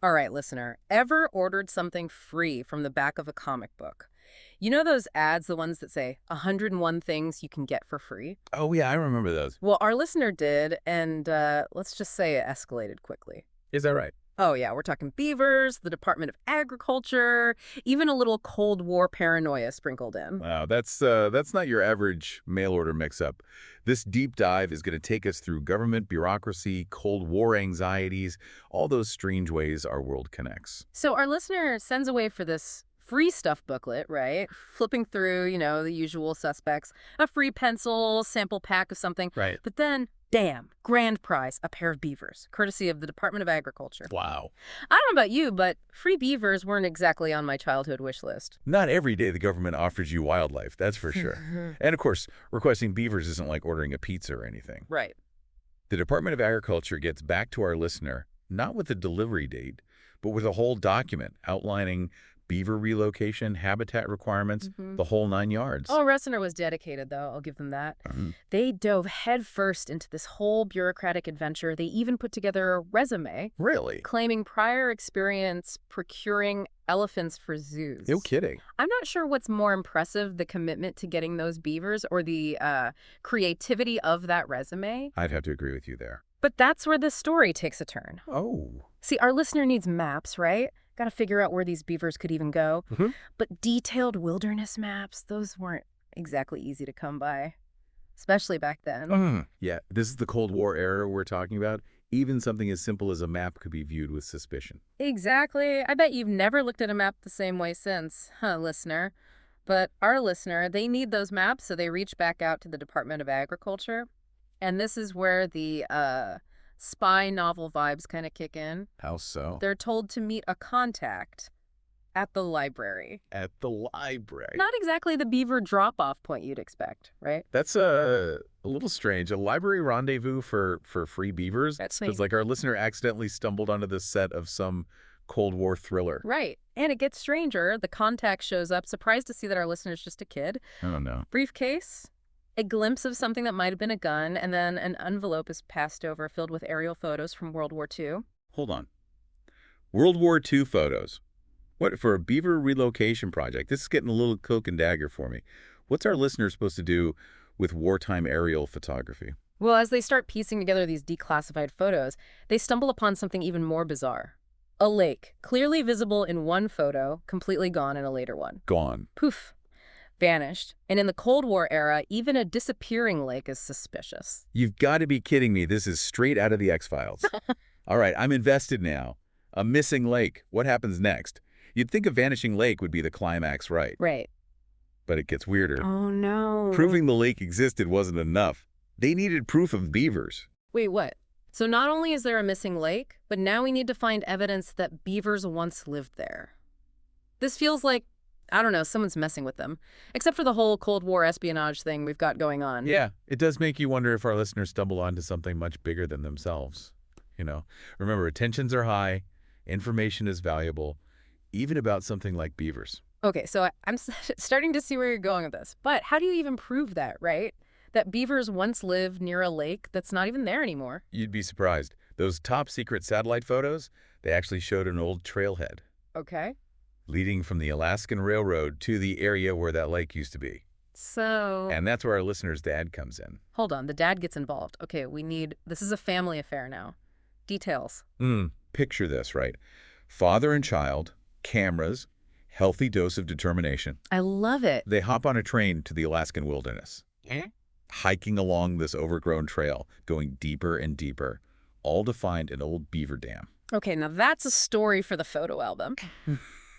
All right, listener, ever ordered something free from the back of a comic book? You know those ads, the ones that say 101 things you can get for free? Oh, yeah, I remember those. Well, our listener did, and let's just say it escalated quickly. Is that right? Oh, yeah, we're talking beavers, the Department of Agriculture, even a little Cold War paranoia sprinkled in. Wow, that's not your average mail order mix-up. This deep dive is going to take us through government bureaucracy, Cold War anxieties, all those strange ways our world connects. So our listener sends away for this free stuff booklet, right? Flipping through, the usual suspects, a free pencil, sample pack of something. Right. But then, damn, grand prize, a pair of beavers, courtesy of the Department of Agriculture. Wow. I don't know about you, but free beavers weren't exactly on my childhood wish list. Not every day the government offers you wildlife, that's for sure. And of course, requesting beavers isn't like ordering a pizza or anything. Right. The Department of Agriculture gets back to our listener, not with a delivery date, but with a whole document outlining beaver relocation, habitat requirements, the whole 9 yards. Oh, Ressner was dedicated, though. I'll give them that. Mhm. They dove headfirst into this whole bureaucratic adventure. They even put together a resume Really? claiming prior experience procuring elephants for zoos. No kidding. I'm not sure what's more impressive, the commitment to getting those beavers or the creativity of that resume. I'd have to agree with you there. But that's where this story takes a turn. Oh. See, our listener needs maps, right? Got to figure out where these beavers could even go. Mhm. But detailed wilderness maps, those weren't exactly easy to come by, especially back then. Yeah, this is the Cold War era we're talking about. Even something as simple as a map could be viewed with suspicion. Exactly. I bet you've never looked at a map the same way since, listener? But our listener, they need those maps, so they reach back out to the Department of Agriculture. And this is where the spy novel vibes kind of kick in. How so? They're told to meet a contact at the library. At the library. Not exactly the beaver drop-off point you'd expect, right? That's a little strange. A library rendezvous for free beavers? That's me. Because like our listener accidentally stumbled onto the set of some Cold War thriller. Right. And it gets stranger. The contact shows up, surprised to see that our listener's just a kid. I don't know. Briefcase, a glimpse of something that might have been a gun, and then an envelope is passed over filled with aerial photos from World War II. Hold on. World War II photos. What, for a beaver relocation project? This is getting a little cloak and dagger for me. What's our listener supposed to do with wartime aerial photography? Well, as they start piecing together these declassified photos, they stumble upon something even more bizarre. A lake, clearly visible in one photo, completely gone in a later one. Gone. Poof. Vanished. And in the Cold War era, even a disappearing lake is suspicious. You've got to be kidding me. This is straight out of the X-Files. All right, I'm invested now. A missing lake. What happens next? You'd think a vanishing lake would be the climax, right? Right. But it gets weirder. Oh, no. Proving the lake existed wasn't enough. They needed proof of beavers. Wait, what? So not only is there a missing lake, but now we need to find evidence that beavers once lived there. This feels like, I don't know, someone's messing with them. Except for the whole Cold War espionage thing we've got going on. Yeah, it does make you wonder if our listeners stumble onto something much bigger than themselves. Remember, tensions are high, information is valuable, even about something like beavers. Okay, so I'm starting to see where you're going with this. But how do you even prove that, right? That beavers once lived near a lake that's not even there anymore. You'd be surprised. Those top secret satellite photos, they actually showed an old trailhead Okay. leading from the Alaskan Railroad to the area where that lake used to be. So, And that's where our listener's dad comes in. hold on, the dad gets involved. Okay, this is a family affair now. Details. Picture this, right? Father and child, cameras, healthy dose of determination. I love it. They hop on a train to the Alaskan wilderness, hiking along this overgrown trail, going deeper and deeper, all to find an old beaver dam. Okay, now that's a story for the photo album.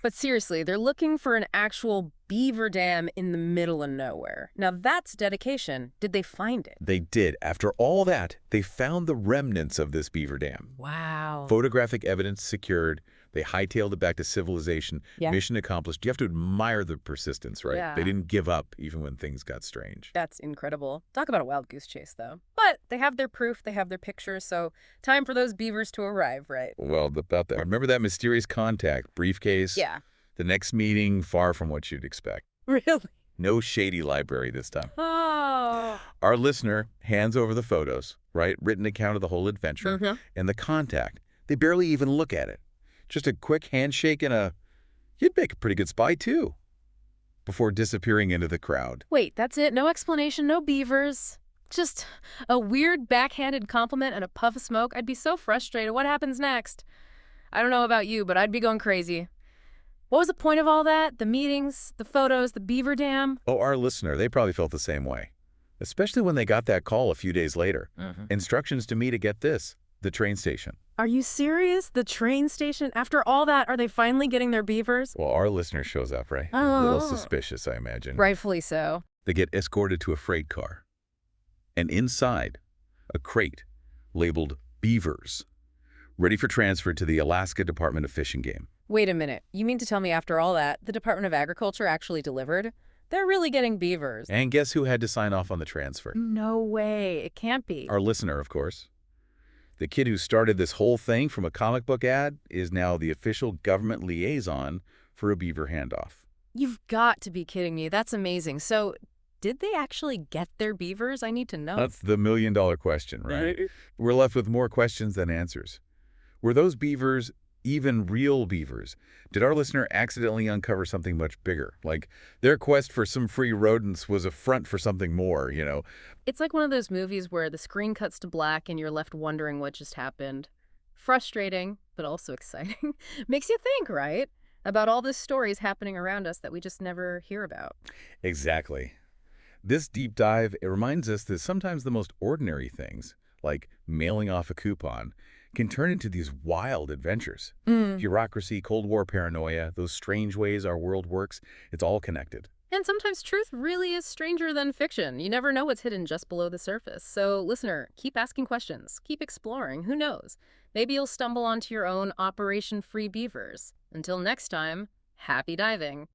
But seriously, they're looking for an actual beaver dam in the middle of nowhere. Now that's dedication. Did they find it? They did. After all that, they found the remnants of this beaver dam. Wow. Photographic evidence secured. They hightailed it back to civilization. Yeah. Mission accomplished. You have to admire the persistence, right? Yeah. They didn't give up even when things got strange. That's incredible. Talk about a wild goose chase, though. But they have their proof, they have their pictures, so time for those beavers to arrive, right? Well, about that. Remember that mysterious contact, briefcase? Yeah. The next meeting, far from what you'd expect. Really? No shady library this time. Oh. Our listener hands over the photos, right? Written account of the whole adventure. And the contact. They barely even look at it. Just a quick handshake and you'd make a pretty good spy, too, before disappearing into the crowd. Wait, that's it? No explanation, no beavers? Just a weird backhanded compliment and a puff of smoke? I'd be so frustrated. What happens next? I don't know about you, but I'd be going crazy. What was the point of all that? The meetings, the photos, the beaver dam? Oh, our listener, they probably felt the same way. Especially when they got that call a few days later. Instructions to me to get this, the train station. Are you serious? The train station? After all that, are they finally getting their beavers? Well, our listener shows up, right? A little suspicious, I imagine. Rightfully so. They get escorted to a freight car. And inside, a crate labeled Beavers, ready for transfer to the Alaska Department of Fish and Game. Wait a minute. You mean to tell me after all that, the Department of Agriculture actually delivered? They're really getting beavers. And guess who had to sign off on the transfer? No way. It can't be. Our listener, of course. The kid who started this whole thing from a comic book ad is now the official government liaison for a beaver handoff. You've got to be kidding me. That's amazing. So, did they actually get their beavers? I need to know. That's the million-dollar question, right? We're left with more questions than answers. Were those beavers even real beavers? Did our listener accidentally uncover something much bigger? Like their quest for some free rodents was a front for something more, you know? It's like one of those movies where the screen cuts to black and you're left wondering what just happened. Frustrating, but also exciting. Makes you think, right? About all the stories happening around us that we just never hear about. Exactly. This deep dive, it reminds us that sometimes the most ordinary things, like mailing off a coupon, can turn into these wild adventures. Bureaucracy, Cold War paranoia, those strange ways our world works, it's all connected. And sometimes truth really is stranger than fiction. You never know what's hidden just below the surface. So, listener, keep asking questions. Keep exploring. Who knows? Maybe you'll stumble onto your own Operation Free Beavers. Until next time, happy diving.